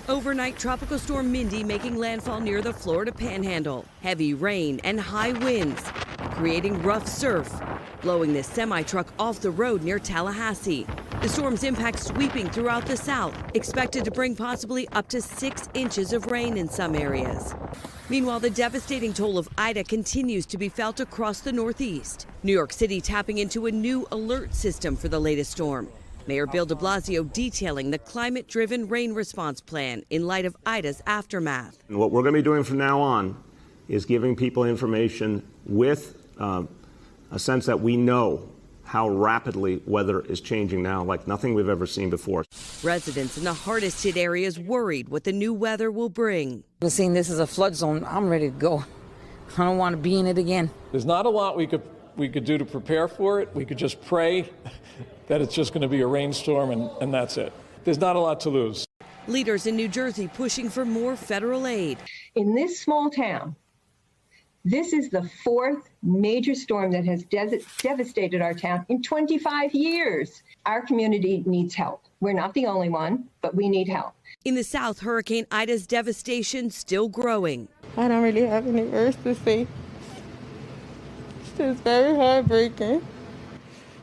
Overnight, Tropical Storm Mindy making landfall near the Florida Panhandle. Heavy rain and high winds, creating rough surf, blowing this semi-truck off the road near Tallahassee. The storm's impact sweeping throughout the South, expected to bring possibly up to 6 inches of rain in some areas. Meanwhile, the devastating toll of Ida continues to be felt across the Northeast. New York City tapping into a new alert system for the latest storm. Mayor Bill de Blasio detailing the climate-driven rain response plan in light of Ida's aftermath. And what we're going to be doing from now on is giving people information with a sense that we know how rapidly weather is changing now, like nothing we've ever seen before. Residents in the hardest hit areas worried what the new weather will bring. Seeing this as a flood zone, I'm ready to go. I don't want to be in it again. There's not a lot we could do to prepare for it. We could just pray that it's just going to be a rainstorm and that's it. There's not a lot to lose. Leaders in New Jersey pushing for more federal aid. In this small town, this is the 4th major storm that has devastated our town in 25 years. Our community needs help. We're not the only one, but we need help. In the South, Hurricane Ida's devastation still growing. I don't really have any words to say. It's just very heartbreaking.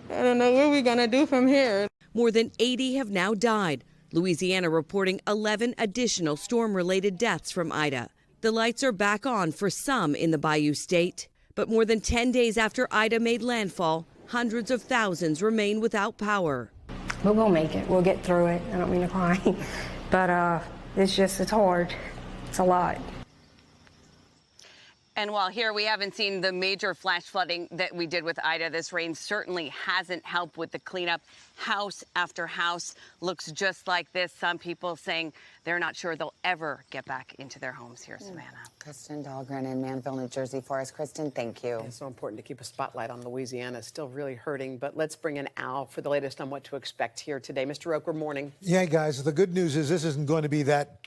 I don't know what we're going to do from here. More than 80 have now died. Louisiana reporting 11 additional storm-related deaths from Ida. The lights are back on for some in the Bayou State. But more than 10 days after Ida made landfall, hundreds of thousands remain without power. But we'll make it. We'll get through it. I don't mean to cry. But it's hard. It's a lot. And while here we haven't seen the major flash flooding that we did with Ida, this rain certainly hasn't helped with the cleanup. House after house looks just like this. Some people saying they're not sure they'll ever get back into their homes here, Savannah. Kristen Dahlgren in Manville, New Jersey for us. Kristen, thank you. It's so important to keep a spotlight on Louisiana. It's still really hurting, but let's bring in Al for the latest on what to expect here today. Mr. Roker, morning. Yeah, guys, the good news is this isn't going to be that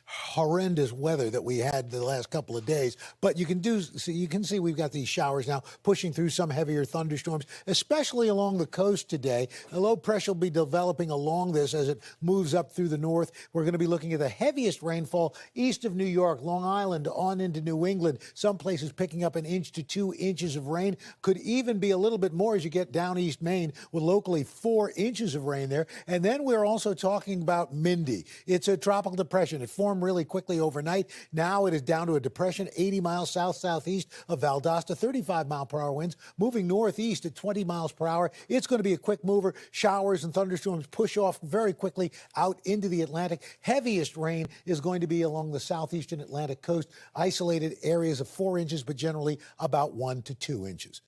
horrendous weather that we had the last couple of days, but you can see we've got these showers now pushing through some heavier thunderstorms, especially along the coast today. A low pressure will be developing along this as it moves up through the north. We're going to be looking at the heaviest rainfall east of New York, Long Island, on into New England. Some places picking up 1 inch to 2 inches of rain. Could even be a little bit more as you get down East Maine with locally 4 inches of rain there. And then we're also talking about Mindy. It's a tropical depression. It formed really quickly overnight. Now it is down to a depression 80 miles south-southeast of Valdosta, 35-mile-per-hour winds, moving northeast at 20 miles per hour. It's going to be a quick mover. Showers and thunderstorms push off very quickly out into the Atlantic. Heaviest rain is going to be along the southeastern Atlantic coast. Isolated areas of 4 inches, but generally about 1 to 2 inches.